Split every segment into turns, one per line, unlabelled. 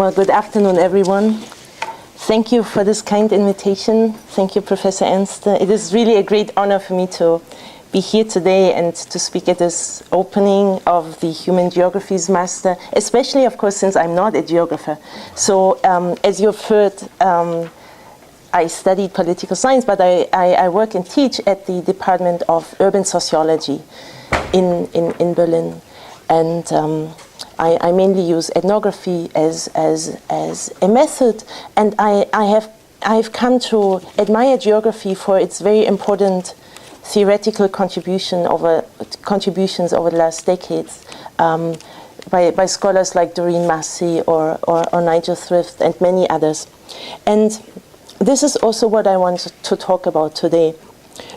Well, good afternoon, everyone. Thank you for this kind invitation. Thank you, Professor Ernste. It is really a great honor for me to be here today and to speak at this opening of the Human Geographies Master, especially, of course, since I'm not a geographer. So, as you've heard, I studied political science, but I work and teach at the Department of Urban Sociology in Berlin. And I mainly use ethnography as a method, and I've come to admire geography for its very important theoretical contributions over the last decades by scholars like Doreen Massey or Nigel Thrift and many others. And this is also what I want to talk about today,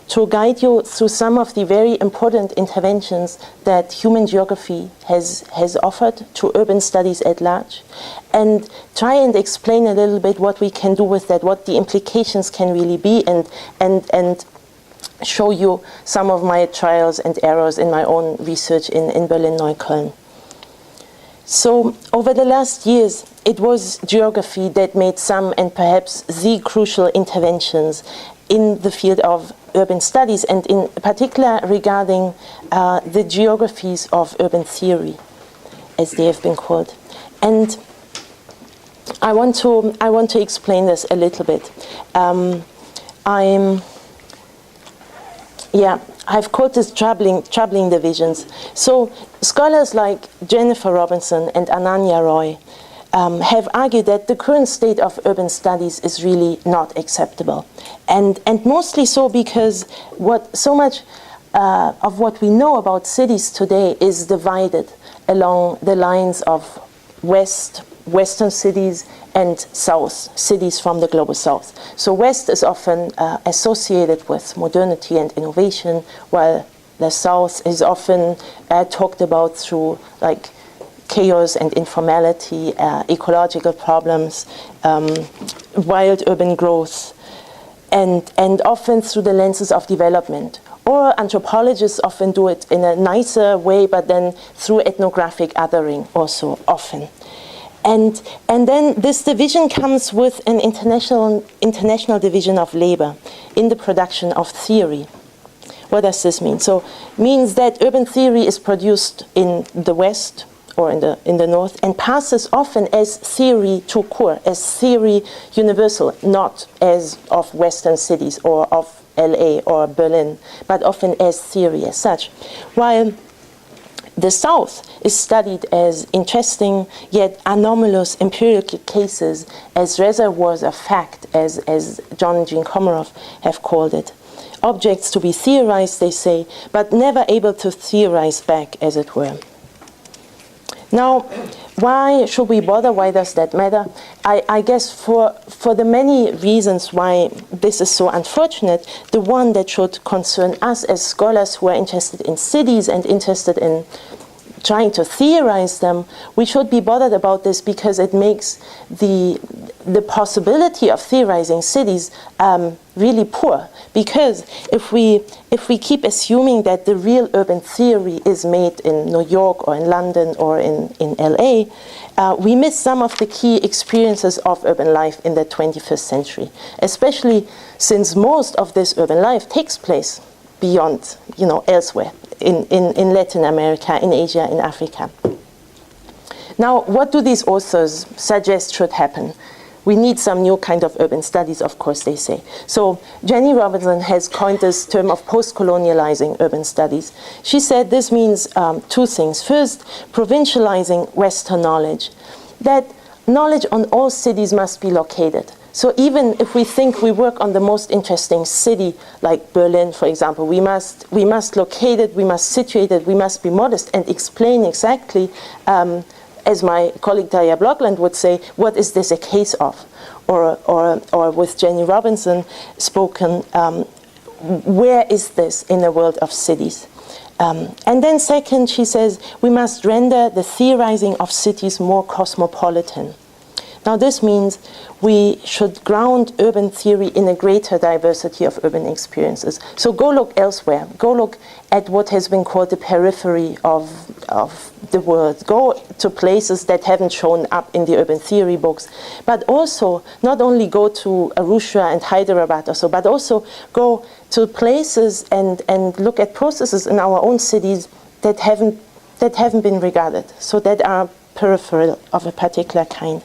to guide you through some of the very important interventions that human geography has offered to urban studies at large, and try and explain a little bit what we can do with that, what the implications can really be, and show you some of my trials and errors in my own research in Berlin-Neukölln. So over the last years, it was geography that made some and perhaps the crucial interventions in the field of urban studies, and in particular regarding the geographies of urban theory, as they have been called. And I want to explain this a little bit. I've called this troubling divisions. So scholars like Jennifer Robinson and Ananya Roy have argued that the current state of urban studies is really not acceptable, and mostly so because so much of what we know about cities today is divided along the lines of Western cities and South cities from the global South. So West is often associated with modernity and innovation, while the South is often talked about through like chaos and informality, ecological problems, wild urban growth, and often through the lenses of development. Or anthropologists often do it in a nicer way, but then through ethnographic othering also often. And then this division comes with an international division of labor in the production of theory. What does this mean? So it means that urban theory is produced in the West or in the North, and passes often as theory tout court, as theory universal, not as of Western cities or of LA or Berlin, but often as theory as such. While the South is studied as interesting yet anomalous empirical cases, as reservoirs of fact, as John and Jean Komarov have called it. Objects to be theorized, they say, but never able to theorize back, as it were. Now, why should we bother? Why does that matter? I guess for the many reasons why this is so unfortunate, the one that should concern us as scholars who are interested in cities and interested in trying to theorize them, we should be bothered about this because it makes the possibility of theorizing cities really poor. Because if we keep assuming that the real urban theory is made in New York or in London or in LA, we miss some of the key experiences of urban life in the 21st century, especially since most of this urban life takes place beyond, elsewhere, in Latin America, in Asia, in Africa. Now, what do these authors suggest should happen? We need some new kind of urban studies, of course, they say. So Jenny Robinson has coined this term of post-colonializing urban studies. She said this means two things. First, provincializing Western knowledge. That knowledge on all cities must be located. So even if we think we work on the most interesting city, like Berlin, for example, we must locate it, we must situate it, we must be modest and explain exactly, as my colleague Daya Blokland would say, what is this a case of? Or with Jenny Robinson spoken, where is this in the world of cities? And then second, she says, we must render the theorizing of cities more cosmopolitan. Now this means we should ground urban theory in a greater diversity of urban experiences. So go look elsewhere. Go look at what has been called the periphery of the world, go to places that haven't shown up in the urban theory books, but also not only go to Arusha and Hyderabad or so, but also go to places and look at processes in our own cities that haven't been regarded, so that are peripheral of a particular kind.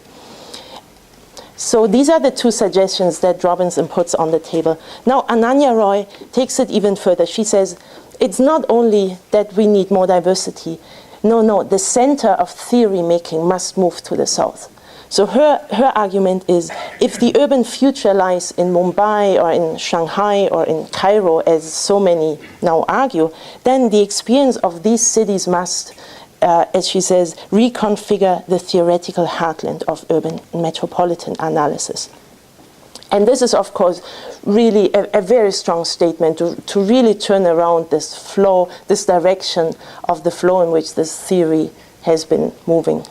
So these are the two suggestions that Robinson puts on the table. Now Ananya Roy takes it even further. She says, it's not only that we need more diversity. No, the center of theory making must move to the south. So her argument is, if the urban future lies in Mumbai or in Shanghai or in Cairo, as so many now argue, then the experience of these cities must, as she says, reconfigure the theoretical heartland of urban metropolitan analysis. And this is, of course, really a very strong statement to really turn around this flow, this direction of the flow in which this theory has been moving.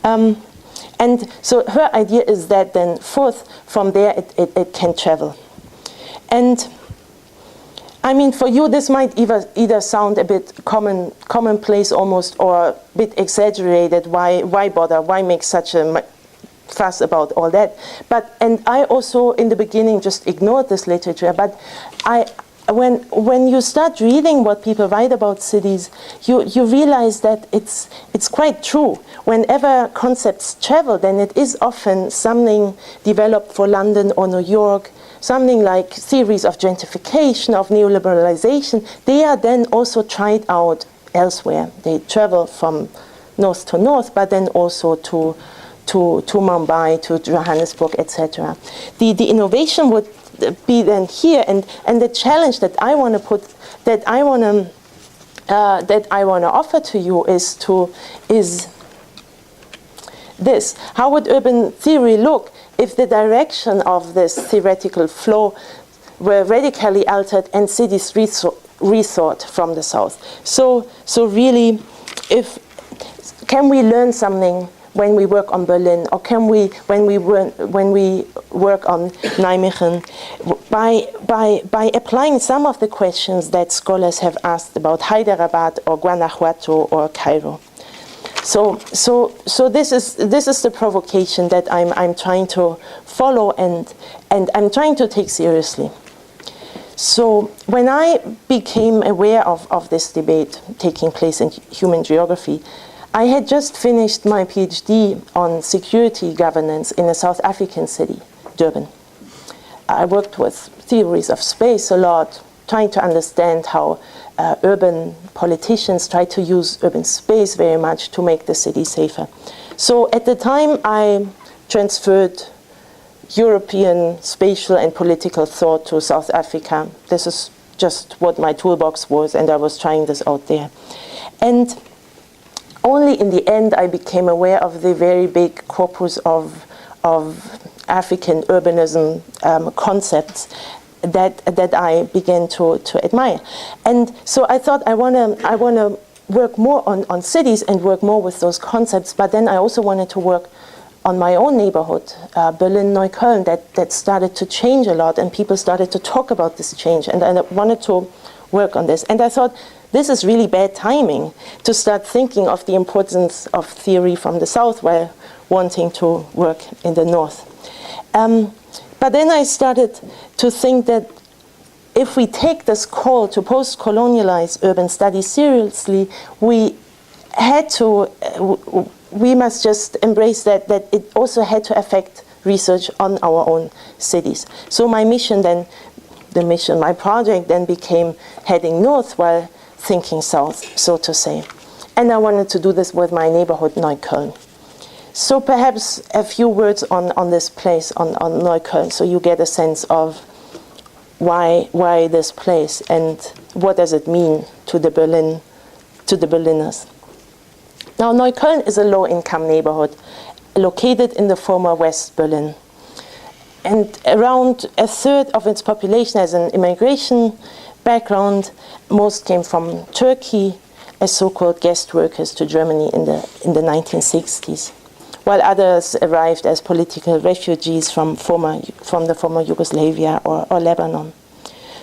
And so her idea is that then forth from there it can travel. And I mean, for you, this might either sound a bit commonplace almost, or a bit exaggerated. Why bother? Why make such a fuss about all that? And I also in the beginning just ignored this literature, but when you start reading what people write about cities, you realize that it's quite true. Whenever concepts travel, then it is often something developed for London or New York, something like theories of gentrification, of neoliberalization. They are then also tried out elsewhere. They travel from north to north, but then also to Mumbai, to Johannesburg, etc. The innovation would be then here, and the challenge that I want to offer to you is this: how would urban theory look if the direction of this theoretical flow were radically altered and cities rethought from the south? So really, can we learn something when we work on Berlin, or can we, when we work on Nijmegen, by applying some of the questions that scholars have asked about Hyderabad or Guanajuato or Cairo? So this is the provocation that I'm trying to follow and I'm trying to take seriously. So when I became aware of this debate taking place in human geography, I had just finished my PhD on security governance in a South African city, Durban. I worked with theories of space a lot, trying to understand how urban politicians try to use urban space very much to make the city safer. So at the time, I transferred European spatial and political thought to South Africa. This is just what my toolbox was, and I was trying this out there. And only in the end I became aware of the very big corpus of African urbanism concepts that I began to admire. And so I thought I want to work more on cities and work more with those concepts, but then I also wanted to work on my own neighborhood, Berlin, Neukölln, that started to change a lot, and people started to talk about this change, and I wanted to work on this. And I thought, this is really bad timing to start thinking of the importance of theory from the south while wanting to work in the north. But then I started to think that if we take this call to post-colonialize urban studies seriously, we must just embrace that it also had to affect research on our own cities. So my project then became heading north while thinking south, so to say. And I wanted to do this with my neighborhood, Neukölln. So perhaps a few words on this place, on Neukölln, so you get a sense of why this place and what does it mean to the Berliners. Now, Neukölln is a low-income neighborhood located in the former West Berlin. And around a third of its population has an immigration background. Most came from Turkey as so-called guest workers to Germany in the 1960s, while others arrived as political refugees from the former Yugoslavia or Lebanon.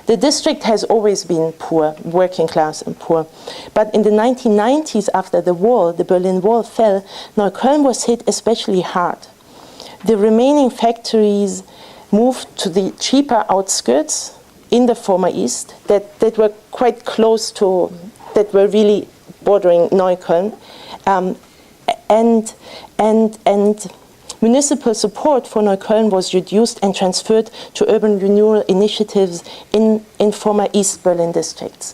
The district has always been poor, working class and poor. But in the 1990s, after the wall, the Berlin Wall fell, Neukölln was hit especially hard. The remaining factories moved to the cheaper outskirts in the former East that were quite close to, that were really bordering Neukölln. And municipal support for Neukölln was reduced and transferred to urban renewal initiatives in former East Berlin districts.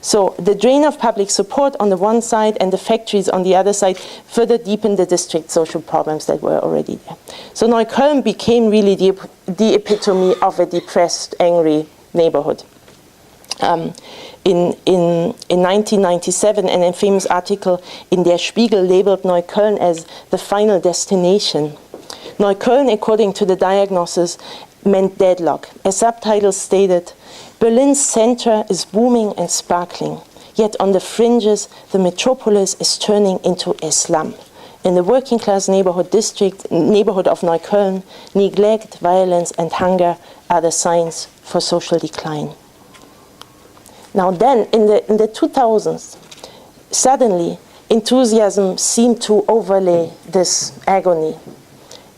So the drain of public support on the one side and the factories on the other side further deepened the district social problems that were already there. So Neukölln became really the epitome of a depressed, angry neighborhood. In 1997, an infamous article in Der Spiegel labeled Neukölln as the final destination. Neukölln, according to the diagnosis, meant deadlock. A subtitle stated, Berlin's center is booming and sparkling, yet on the fringes, the metropolis is turning into a slum. In the working class neighborhood of Neukölln, neglect, violence, and hunger are the signs for social decline. Now then, in the 2000s, suddenly enthusiasm seemed to overlay this agony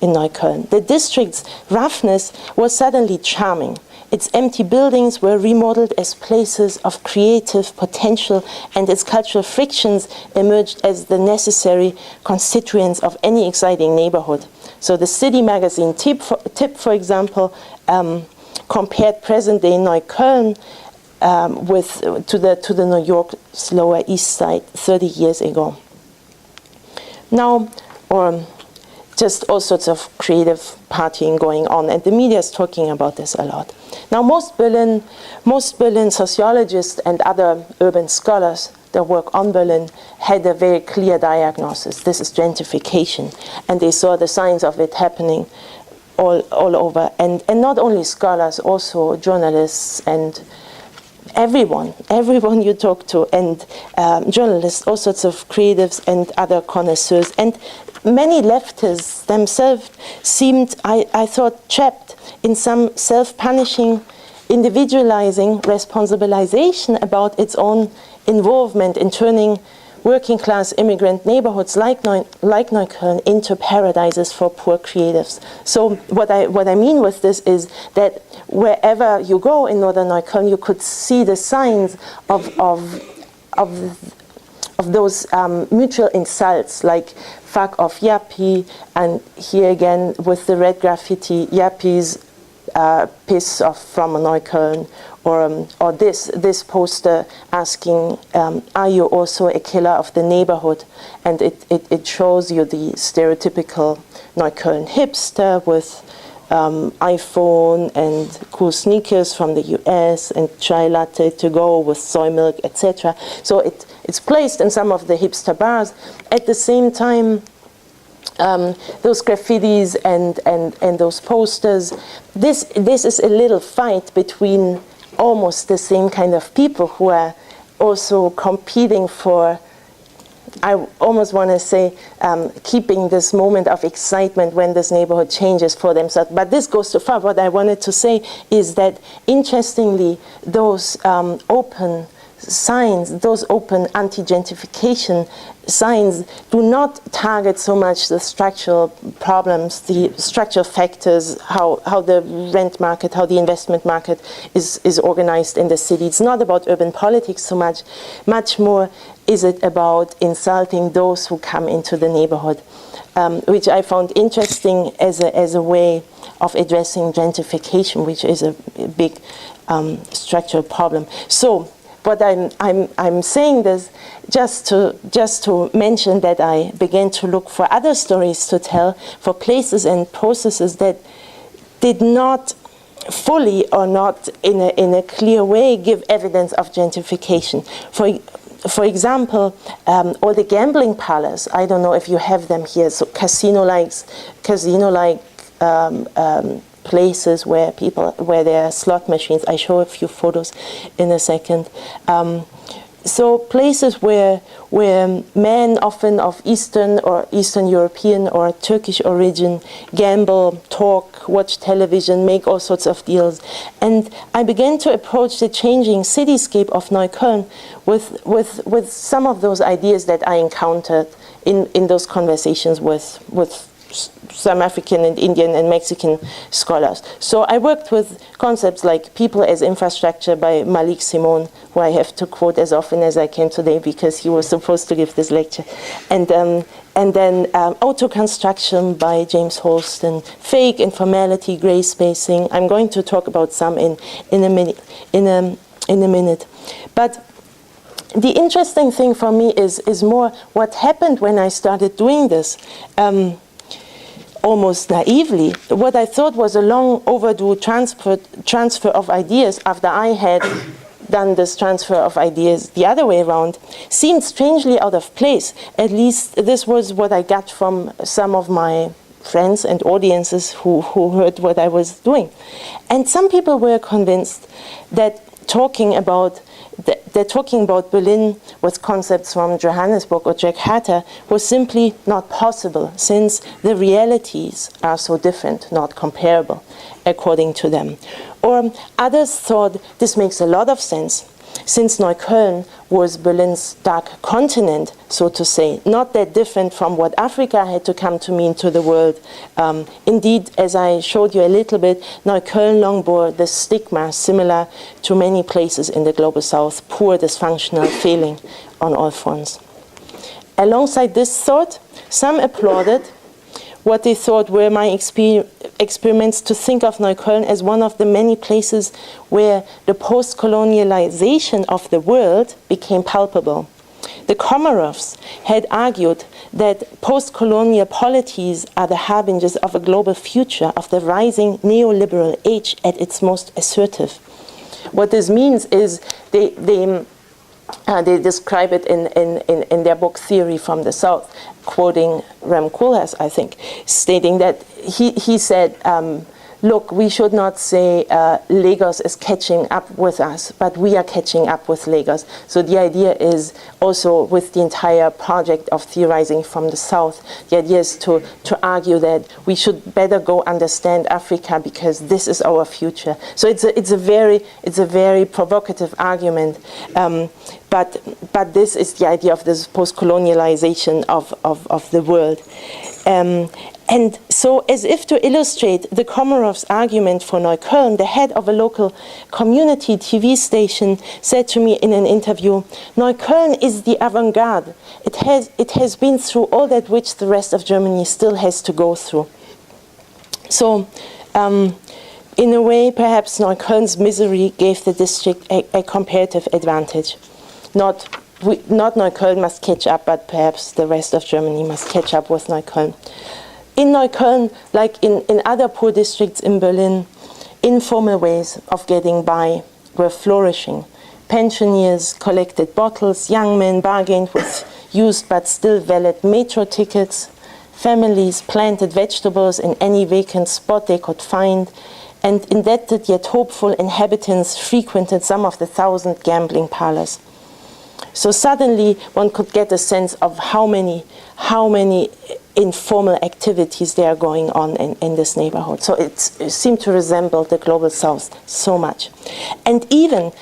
in Neukölln. The district's roughness was suddenly charming. Its empty buildings were remodeled as places of creative potential, and its cultural frictions emerged as the necessary constituents of any exciting neighborhood. So the city magazine Tip, for example, compared present-day Neukölln to the New York's Lower East Side 30 years ago. Now, just all sorts of creative partying going on, and the media is talking about this a lot. Now, most Berlin sociologists and other urban scholars that work on Berlin had a very clear diagnosis. This is gentrification, and they saw the signs of it happening all over. And not only scholars, also journalists and everyone you talk to, and journalists, all sorts of creatives and other connoisseurs. And many leftists themselves seemed, I thought, trapped in some self-punishing, individualizing responsibilization about its own involvement in turning working-class immigrant neighborhoods like Neukölln into paradises for poor creatives. So what I mean with this is that wherever you go in northern Neukölln, you could see the signs of those mutual insults, like fuck off yappie, and here again with the red graffiti, yappies piss off from Neukölln, or this poster asking, are you also a killer of the neighborhood? And it shows you the stereotypical Neukölln hipster with iPhone and cool sneakers from the US and chai latte to go with soy milk, etc. So it's placed in some of the hipster bars. At the same time, those graffitis and those posters, this is a little fight between almost the same kind of people who are also competing for, I almost want to say, keeping this moment of excitement when this neighborhood changes for themselves. But this goes too far. What I wanted to say is that, interestingly, those open signs, those open anti-gentrification signs, do not target so much the structural problems, the structural factors, how the rent market, how the investment market is organized in the city. It's not about urban politics so much. Much more is it about insulting those who come into the neighborhood, which I found interesting as a way of addressing gentrification, which is a big structural problem. So, but I'm saying this just to mention that I began to look for other stories to tell, for places and processes that did not fully or not in a clear way give evidence of gentrification. For example, all the gambling parlors. I don't know if you have them here. So casino-like places where there are slot machines. I show a few photos in a second. so places where men, often of Eastern or Eastern European or Turkish origin, gamble, talk, watch television, make all sorts of deals. And I began to approach the changing cityscape of Neukölln with some of those ideas that I encountered in those conversations with some African and Indian and Mexican scholars. So I worked with concepts like people as infrastructure by Malik Simon, who I have to quote as often as I can today because he was supposed to give this lecture, and then auto-construction by James Holston, fake, informality, grey spacing. I'm going to talk about some in a minute. But the interesting thing for me is more what happened when I started doing this. Almost naively, what I thought was a long overdue transfer of ideas after I had done this transfer of ideas the other way around seemed strangely out of place. At least this was what I got from some of my friends and audiences who heard what I was doing. And some people were convinced that talking about Berlin with concepts from Johannesburg or Jakarta was simply not possible, since the realities are so different, not comparable, according to them. Or others thought this makes a lot of sense, since Neukölln was Berlin's dark continent, so to say, not that different from what Africa had to come to mean to the world. Indeed, as I showed you a little bit, Neukölln long bore the stigma similar to many places in the global south, poor, dysfunctional, failing on all fronts. Alongside this thought, some applauded what they thought were my experiments to think of Neukölln as one of the many places where the post-colonialization of the world became palpable. The Komarovs had argued that post-colonial polities are the harbingers of a global future, of the rising neoliberal age at its most assertive. What this means is they describe it in their book Theory from the South, quoting Rem Koolhaas, I think, stating that he said, look, we should not say Lagos is catching up with us, but we are catching up with Lagos. So the idea is also with the entire project of theorizing from the South, the idea is to argue that we should better go understand Africa because this is our future. So it's a very provocative argument, but this is the idea of this post-colonialization of the world. And so, as if to illustrate the Komarovs' argument for Neukölln, the head of a local community TV station said to me in an interview, "Neukölln is the avant-garde. It has been through all that which the rest of Germany still has to go through." So, in a way, perhaps Neukölln's misery gave the district a comparative advantage. Not Neukölln must catch up, but perhaps the rest of Germany must catch up with Neukölln. In Neukölln, like in other poor districts in Berlin, informal ways of getting by were flourishing. Pensioners collected bottles, young men bargained with used but still valid metro tickets, families planted vegetables in any vacant spot they could find, and indebted yet hopeful inhabitants frequented some of the 1,000 gambling parlors. So suddenly one could get a sense of how many informal activities there are going on in this neighborhood. So it seemed to resemble the global south so much. And even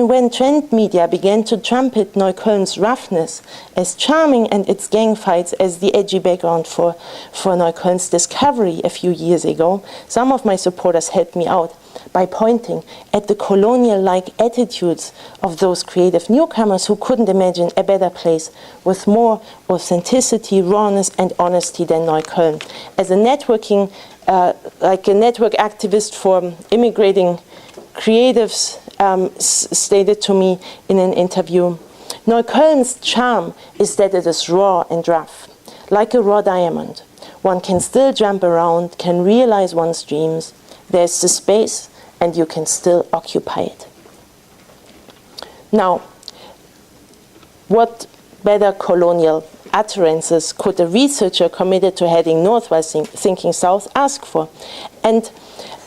when trend media began to trumpet Neukölln's roughness as charming and its gang fights as the edgy background for Neukölln's discovery a few years ago, some of my supporters helped me out by pointing at the colonial-like attitudes of those creative newcomers who couldn't imagine a better place with more authenticity, rawness, and honesty than Neukölln. As a networking, like a network activist for immigrating creatives stated to me in an interview, Neukölln's charm is that it is raw and rough, like a raw diamond. One can still jump around, can realize one's dreams. There's the space, and you can still occupy it. Now, what better colonial utterances could a researcher committed to heading north while thinking south ask for? And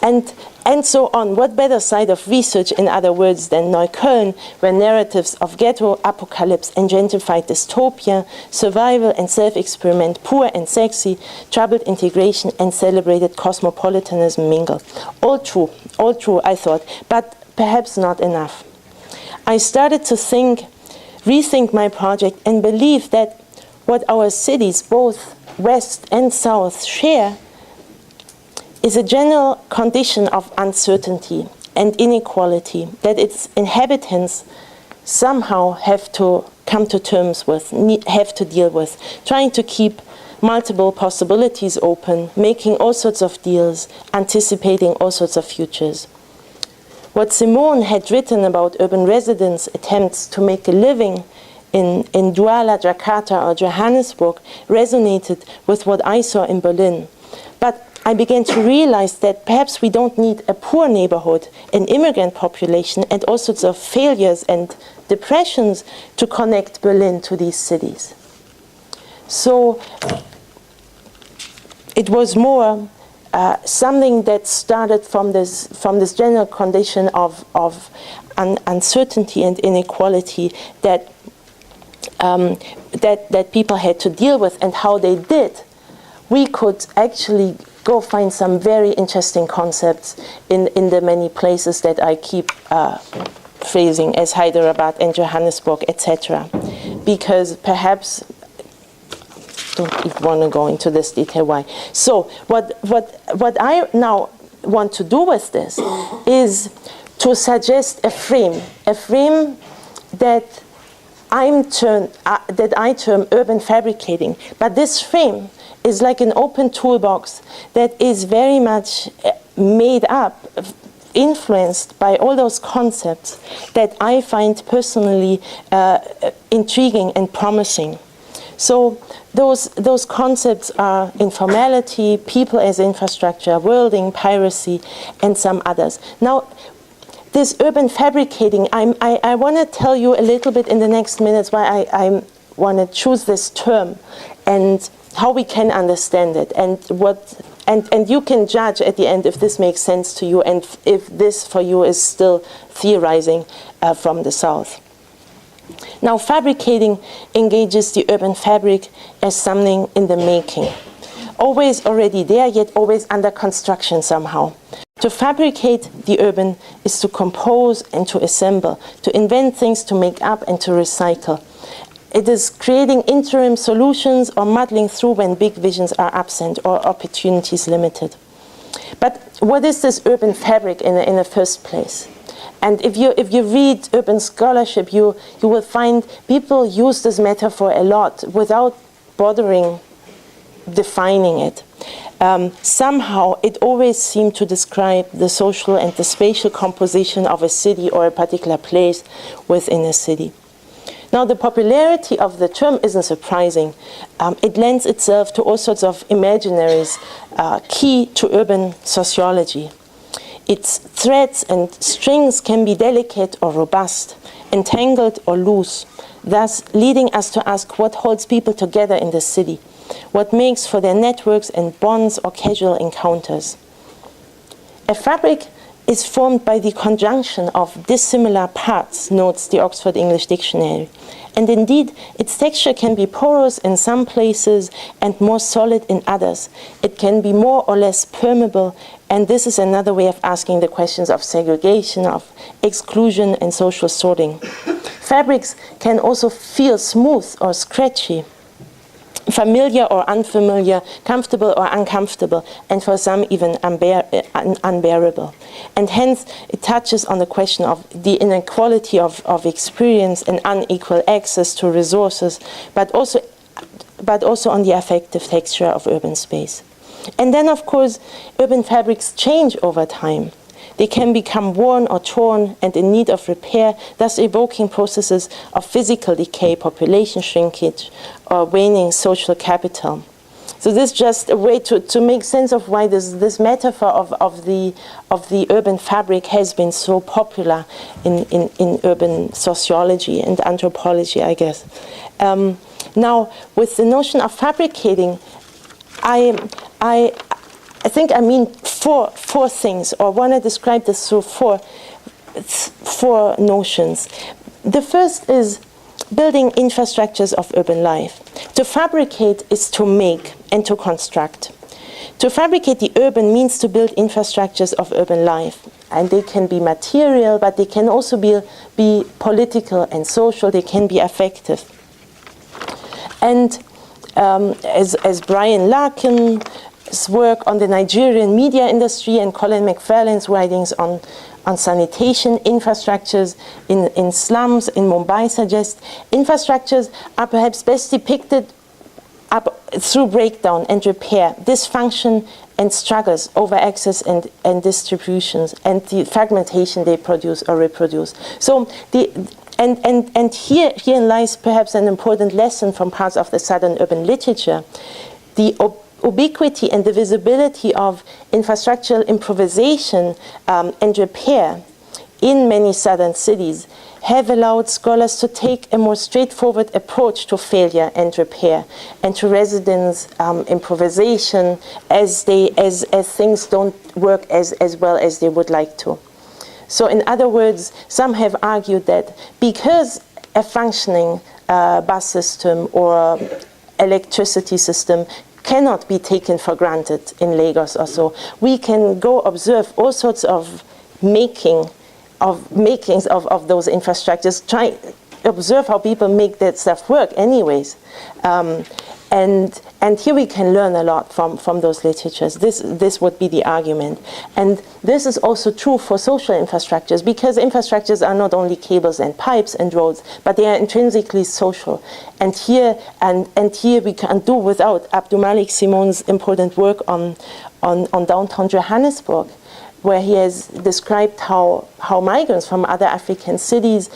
And so on. What better site of research, in other words, than Neukölln, where narratives of ghetto, apocalypse, and gentrified dystopia, survival and self-experiment, poor and sexy, troubled integration, and celebrated cosmopolitanism mingle. All true, I thought, but perhaps not enough. I started to rethink my project, and believe that what our cities, both West and South, share is a general condition of uncertainty and inequality that its inhabitants somehow have to come to terms with, have to deal with, trying to keep multiple possibilities open, making all sorts of deals, anticipating all sorts of futures. What Simone had written about urban residents' attempts to make a living in Douala, Jakarta, or Johannesburg resonated with what I saw in Berlin. But I began to realize that perhaps we don't need a poor neighborhood, an immigrant population, and all sorts of failures and depressions to connect Berlin to these cities. So it was more something that started from this general condition of uncertainty and inequality that people had to deal with, and how they did. We could actually go find some very interesting concepts in the many places that I keep phrasing as Hyderabad and Johannesburg, etc. Because perhaps, don't even want to go into this detail why. So what I now want to do with this is to suggest a frame that I term urban fabricating. But this frame is like an open toolbox that is very much made up, influenced by all those concepts that I find personally intriguing and promising. So those concepts are informality, people as infrastructure, worlding, piracy, and some others. Now, this urban fabricating, I want to tell you a little bit in the next minutes why I want to choose this term and how we can understand it, and you can judge at the end if this makes sense to you and if this for you is still theorizing from the South. Now, fabricating engages the urban fabric as something in the making, always already there, yet always under construction somehow. To fabricate the urban is to compose and to assemble, to invent things, to make up and to recycle. It is creating interim solutions or muddling through when big visions are absent or opportunities limited. But what is this urban fabric in the first place? And if you read urban scholarship, you will find people use this metaphor a lot without bothering defining it. Somehow it always seemed to describe the social and the spatial composition of a city or a particular place within a city. Now, the popularity of the term isn't surprising. It lends itself to all sorts of imaginaries key to urban sociology. Its threads and strings can be delicate or robust, entangled or loose, thus leading us to ask what holds people together in the city, what makes for their networks and bonds or casual encounters. A fabric is formed by the conjunction of dissimilar parts, notes the Oxford English Dictionary. And indeed, its texture can be porous in some places and more solid in others. It can be more or less permeable, and this is another way of asking the questions of segregation, of exclusion, and social sorting. Fabrics can also feel smooth or scratchy, familiar or unfamiliar, comfortable or uncomfortable, and for some even unbearable. And hence it touches on the question of the inequality of experience and unequal access to resources, but also on the affective texture of urban space. And then, of course, urban fabrics change over time. They can become worn or torn and in need of repair, thus evoking processes of physical decay, population shrinkage, or waning social capital. So this is just a way to make sense of why this metaphor of the urban fabric has been so popular in urban sociology and anthropology, I guess. Now, with the notion of fabricating, think I mean four things, or want to describe this through four notions. The first is building infrastructures of urban life. To fabricate is to make and to construct. To fabricate the urban means to build infrastructures of urban life. And they can be material, but they can also be political and social. They can be affective. And as Brian Larkin's work on the Nigerian media industry and Colin McFarlane's writings on sanitation infrastructures in slums in Mumbai suggest, infrastructures are perhaps best depicted through breakdown and repair, dysfunction and struggles over access and distributions, and the fragmentation they produce or reproduce. So herein lies perhaps an important lesson from parts of the southern urban literature. The ubiquity and the visibility of infrastructural improvisation and repair in many southern cities have allowed scholars to take a more straightforward approach to failure and repair, and to residence improvisation as things don't work as well as they would like to. So in other words, some have argued that because a functioning bus system or electricity system cannot be taken for granted in Lagos or so, we can go observe all sorts of makings of those infrastructures, try observe how people make that stuff work anyways. And here we can learn a lot from those literatures. This would be the argument. And this is also true for social infrastructures, because infrastructures are not only cables and pipes and roads, but they are intrinsically social. And here we can't do without Abdulmalik Simon's important work on downtown Johannesburg, where he has described how migrants from other African cities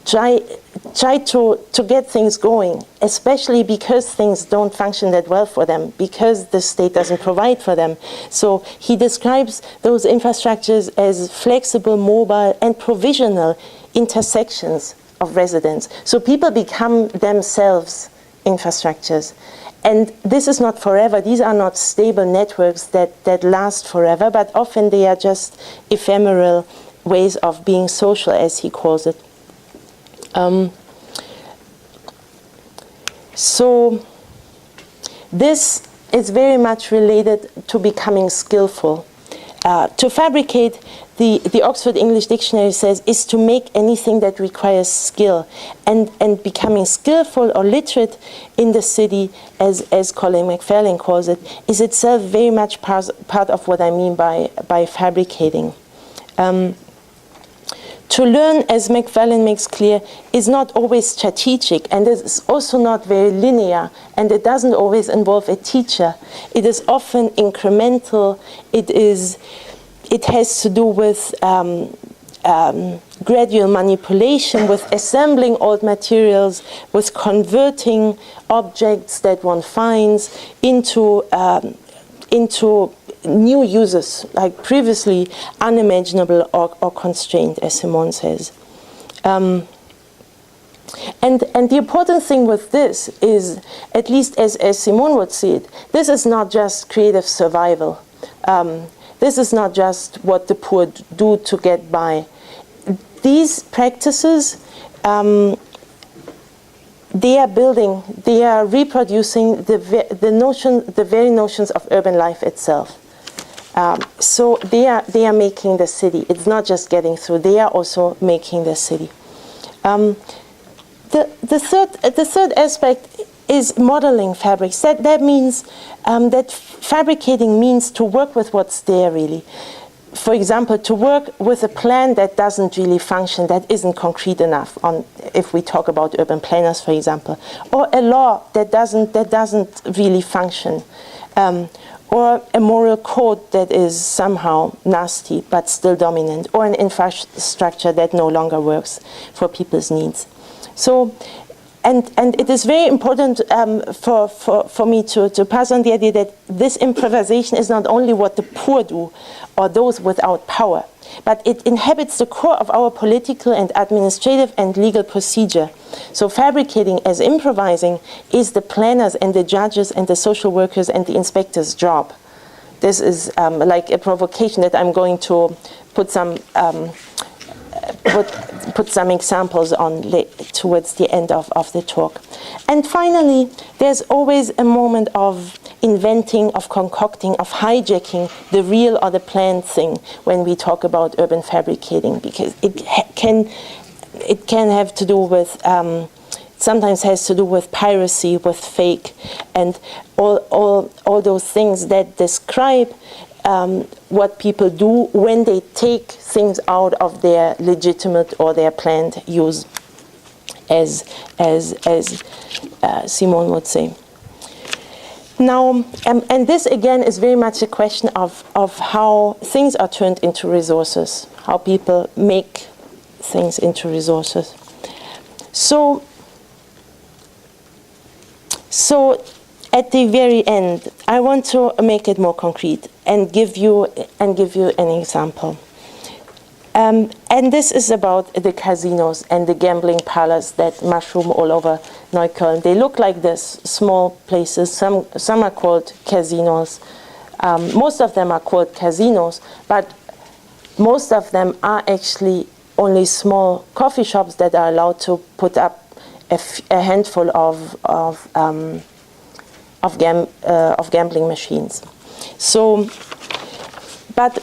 try to get things going, especially because things don't function that well for them, because the state doesn't provide for them. So he describes those infrastructures as flexible, mobile, and provisional intersections of residents. So people become themselves infrastructures. And this is not forever. These are not stable networks that last forever, but often they are just ephemeral ways of being social, as he calls it. So this is very much related to becoming skillful. To fabricate, the Oxford English Dictionary says, is to make anything that requires skill. And becoming skillful or literate in the city, as Colin McFarlane calls it, is itself very much part of what I mean by fabricating. To learn, as McFarlane makes clear, is not always strategic, and it is also not very linear, and it doesn't always involve a teacher. It is often incremental. It has to do with gradual manipulation, with assembling old materials, with converting objects that one finds into new uses, like previously unimaginable or constrained, as Simone says. And the important thing with this is, at least as Simone would see it, this is not just creative survival. This is not just what the poor do to get by. These practices, they are reproducing the very notions of urban life itself. So they are making the city. It's not just getting through. They are also making the city. The third aspect is modeling fabrics. That means that fabricating means to work with what's there, really. For example, to work with a plan that doesn't really function, that isn't concrete enough, if we talk about urban planners, for example, or a law that doesn't really function, or a moral code that is somehow nasty but still dominant, or an infrastructure that no longer works for people's needs. So, and it is very important for me to pass on the idea that this improvisation is not only what the poor do or those without power, but it inhabits the core of our political and administrative and legal procedure. So fabricating as improvising is the planners and the judges and the social workers and the inspectors' job. this is like a provocation that I'm going to put some put some examples on towards the end of the talk. And finally, there's always a moment of inventing, of concocting, of hijacking the real or the planned thing when we talk about urban fabricating, because it can have to do with sometimes has to do with piracy, with fake, and all those things that describe what people do when they take things out of their legitimate or their planned use, as Simone would say. Now, and this again is very much a question of how things are turned into resources, how people make things into resources. So at the very end, I want to make it more concrete and give you an example. And this is about the casinos and the gambling parlors that mushroom all over Neukölln. They look like this, small places. Some are called casinos. Most of them are called casinos, but most of them are actually only small coffee shops that are allowed to put up a handful of gambling machines. So, but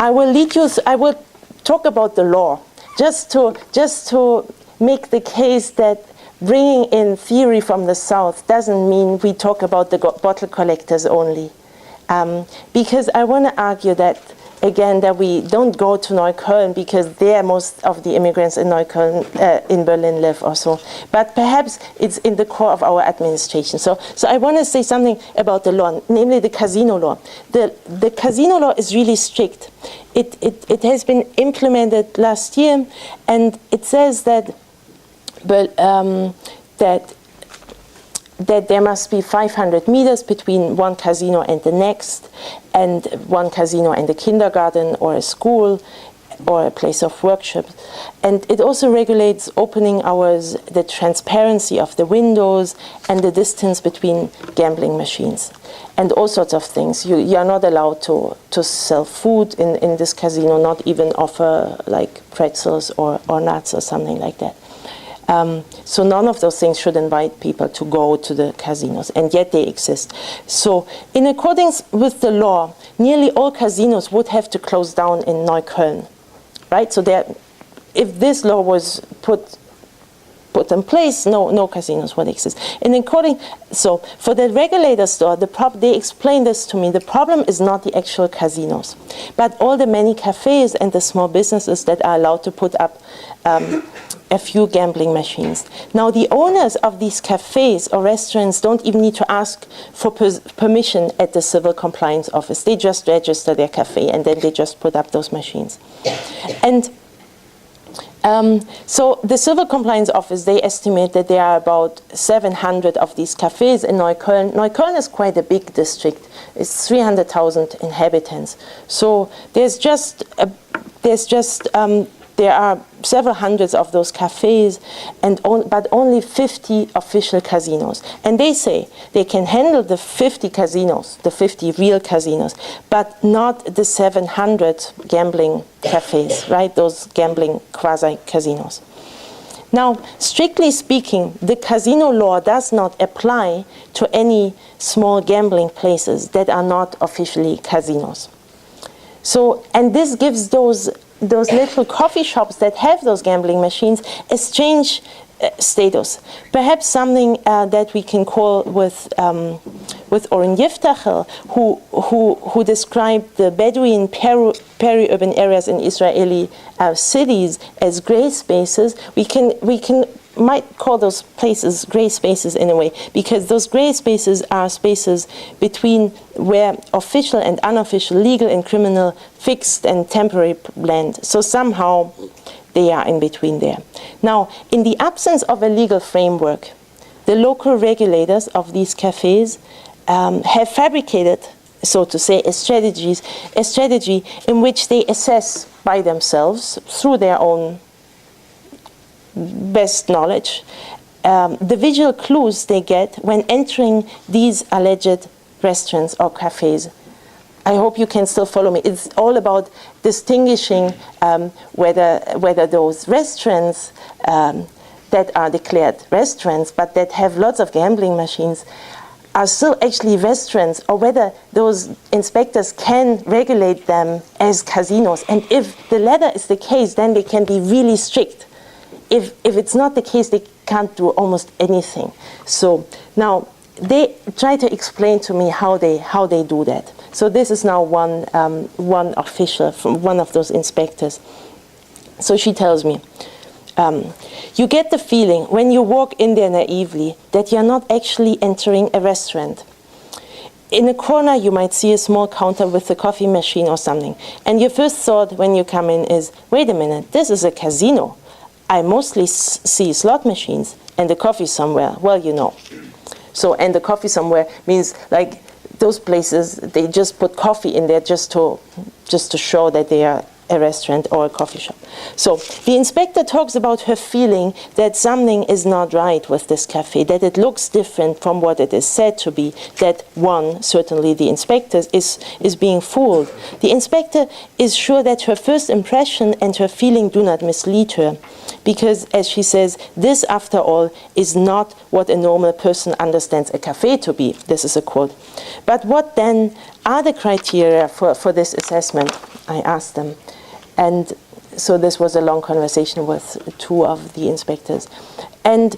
I will talk about the law, just to make the case that bringing in theory from the South doesn't mean we talk about the bottle collectors only, because I want to argue that, again, that we don't go to Neukölln because there most of the immigrants in Neukölln, in Berlin live or so. But perhaps it's in the core of our administration. So I want to say something about the law, namely the casino law. The casino law is really strict. It has been implemented last year, and it says that there must be 500 meters between one casino and the next, and one casino and a kindergarten or a school or a place of worship. And it also regulates opening hours, the transparency of the windows, and the distance between gambling machines, and all sorts of things. You are not allowed to sell food in this casino, not even offer like pretzels or nuts or something like that. So none of those things should invite people to go to the casinos, and yet they exist. So in accordance with the law, nearly all casinos would have to close down in Neukölln, right? So if this law was put in place, no casinos would exist. So for the regulators, though, they explained this to me. The problem is not the actual casinos, but all the many cafes and the small businesses that are allowed to put up a few gambling machines. Now, the owners of these cafes or restaurants don't even need to ask for permission at the civil compliance office. They just register their cafe, and then they just put up those machines. And so the civil compliance office, they estimate that there are about 700 of these cafes in Neukölln. Neukölln is quite a big district. It's 300,000 inhabitants. So there are several hundreds of those cafes, but only 50 official casinos. And they say they can handle the 50 casinos, the 50 real casinos, but not the 700 gambling cafes, right? Those gambling quasi-casinos. Now, strictly speaking, the casino law does not apply to any small gambling places that are not officially casinos. So, and this gives those little coffee shops that have those gambling machines a strange status. Perhaps something that we can call with Oren Yiftachel, who described the Bedouin peri-urban areas in Israeli cities as gray spaces. We might call those places gray spaces in a way, because those gray spaces are spaces between where official and unofficial, legal and criminal, fixed and temporary blend. So somehow they are in between there. Now, in the absence of a legal framework, the local regulators of these cafes have fabricated, so to say, a strategy in which they assess by themselves, through their own best knowledge, the visual clues they get when entering these alleged restaurants or cafes. I hope you can still follow me. It's all about distinguishing whether those restaurants that are declared restaurants but that have lots of gambling machines are still actually restaurants, or whether those inspectors can regulate them as casinos. And if the latter is the case, then they can be really strict. If it's not the case, they can't do almost anything. So now they try to explain to me how they do that. So this is now one official from one of those inspectors. So she tells me, you get the feeling when you walk in there naively that you're not actually entering a restaurant. In a corner you might see a small counter with a coffee machine or something, and your first thought when you come in is, wait a minute, this is a casino. I mostly see slot machines and the coffee somewhere. Well, you know. So, and the coffee somewhere means like those places, they just put coffee in there just to show that they are a restaurant or a coffee shop. So the inspector talks about her feeling that something is not right with this cafe, that it looks different from what it is said to be, that one, certainly the inspector, is being fooled. The inspector is sure that her first impression and her feeling do not mislead her, because, as she says, this, after all, is not what a normal person understands a cafe to be. This is a quote. But what then are the criteria for this assessment? I asked them. And so this was a long conversation with two of the inspectors. And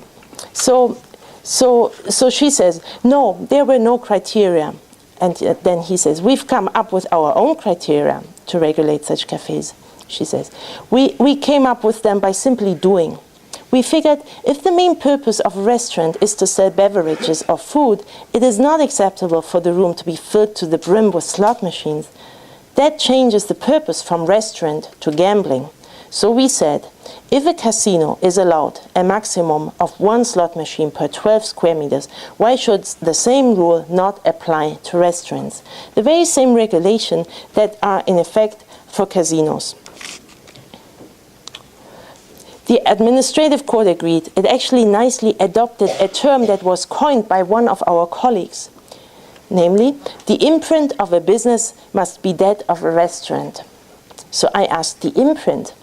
so she says, no, there were no criteria. And then he says, we've come up with our own criteria to regulate such cafes, she says. We came up with them by simply doing. We figured if the main purpose of a restaurant is to sell beverages or food, it is not acceptable for the room to be filled to the brim with slot machines. That changes the purpose from restaurant to gambling. So we said, if a casino is allowed a maximum of 1 slot machine per 12 square meters, why should the same rule not apply to restaurants? The very same regulation that are in effect for casinos. The administrative court agreed. It actually nicely adopted a term that was coined by one of our colleagues. Namely, the imprint of a business must be that of a restaurant. So I asked, the imprint?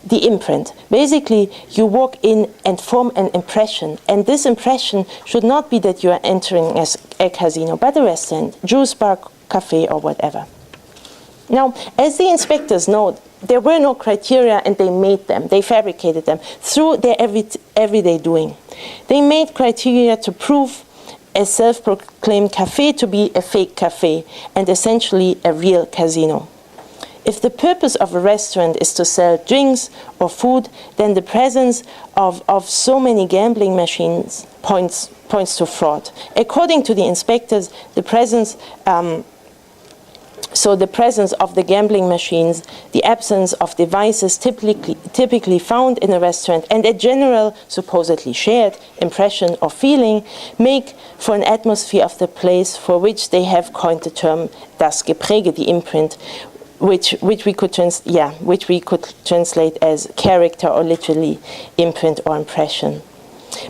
The imprint. Basically, you walk in and form an impression, and this impression should not be that you are entering as a casino, but a restaurant, juice bar, cafe, or whatever. Now, as the inspectors know, there were no criteria and they made them, they fabricated them through their everyday doing. They made criteria to prove a self-proclaimed cafe to be a fake cafe and essentially a real casino. If the purpose of a restaurant is to sell drinks or food, then the presence of so many gambling machines points to fraud. According to the inspectors, the presence of the gambling machines, the absence of devices typically found in a restaurant, and a general, supposedly shared impression or feeling make for an atmosphere of the place for which they have coined the term das Gepräge, the imprint, which we could translate as character or literally imprint or impression.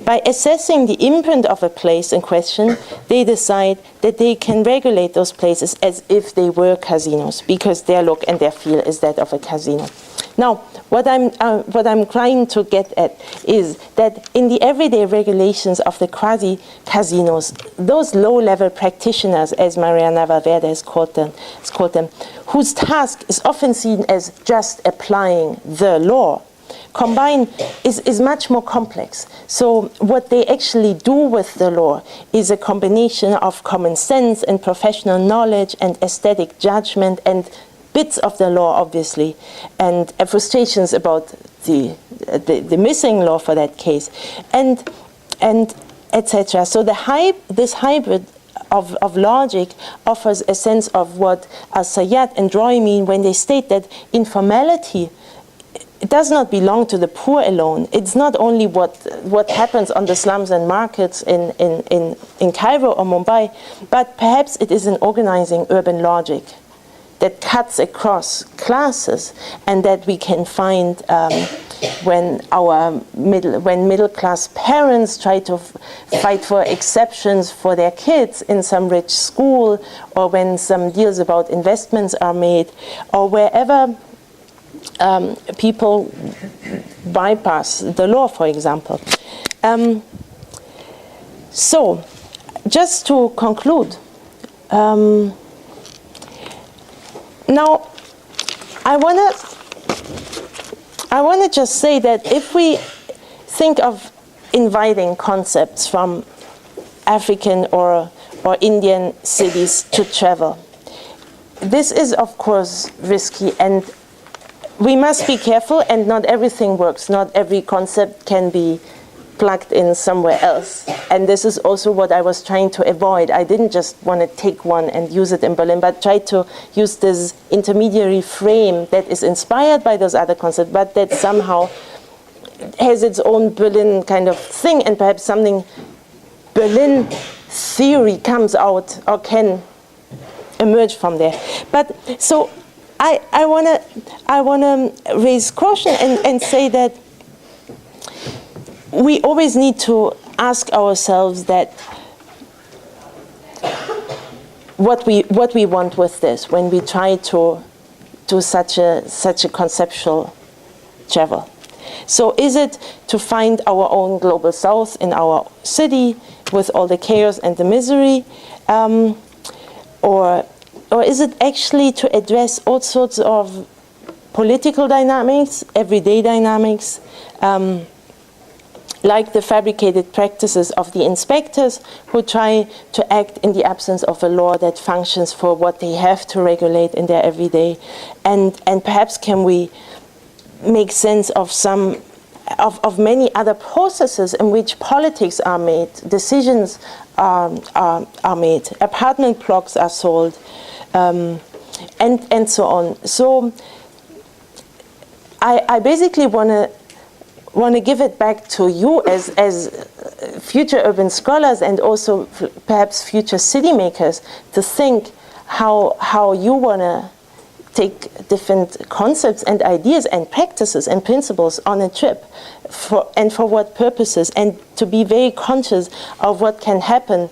By assessing the imprint of a place in question, they decide that they can regulate those places as if they were casinos, because their look and their feel is that of a casino. Now, what I'm trying to get at is that in the everyday regulations of the quasi-casinos, those low-level practitioners, as Mariana Valverde has called them, whose task is often seen as just applying the law, combined is much more complex. So what they actually do with the law is a combination of common sense and professional knowledge and aesthetic judgment and bits of the law, obviously, and frustrations about the missing law for that case, and etc. So this hybrid of logic offers a sense of what Sayat and Roy mean when they state that informality, it does not belong to the poor alone. It's not only what happens on the slums and markets in Cairo or Mumbai, but perhaps it is an organizing urban logic that cuts across classes, and that we can find middle class parents try to fight for exceptions for their kids in some rich school, or when some deals about investments are made, or wherever people bypass the law, for example. So, just to conclude, now I want to just say that if we think of inviting concepts from African or Indian cities to travel, this is of course risky, and we must be careful, and not everything works. Not every concept can be plugged in somewhere else. And this is also what I was trying to avoid. I didn't just want to take one and use it in Berlin, but try to use this intermediary frame that is inspired by those other concepts, but that somehow has its own Berlin kind of thing, and perhaps something Berlin theory comes out or can emerge from there. But so I wanna raise caution and say that we always need to ask ourselves that what we want with this when we try to do such a conceptual travel. So is it to find our own global south in our city with all the chaos and the misery, or is it actually to address all sorts of political dynamics, everyday dynamics, like the fabricated practices of the inspectors who try to act in the absence of a law that functions for what they have to regulate in their everyday, and perhaps can we make sense of of many other processes in which politics are made, decisions are made, apartment blocks are sold, and so on. So I basically want to give it back to you as future urban scholars, and also perhaps future city makers, to think how you want to take different concepts and ideas and practices and principles on a trip, for what purposes, and to be very conscious of what can happen,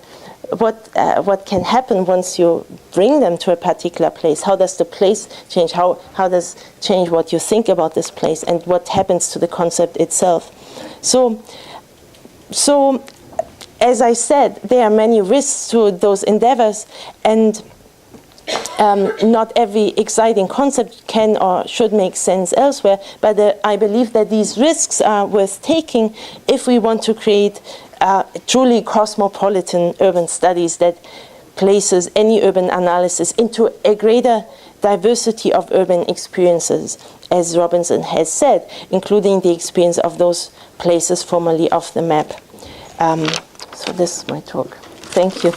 what can happen once you bring them to a particular place. How does the place change? How does change what you think about this place, and what happens to the concept itself? So as I said, there are many risks to those endeavors, and not every exciting concept can or should make sense elsewhere, but I believe that these risks are worth taking if we want to create truly cosmopolitan urban studies that places any urban analysis into a greater diversity of urban experiences, as Robinson has said, including the experience of those places formerly off the map. So this is my talk. Thank you.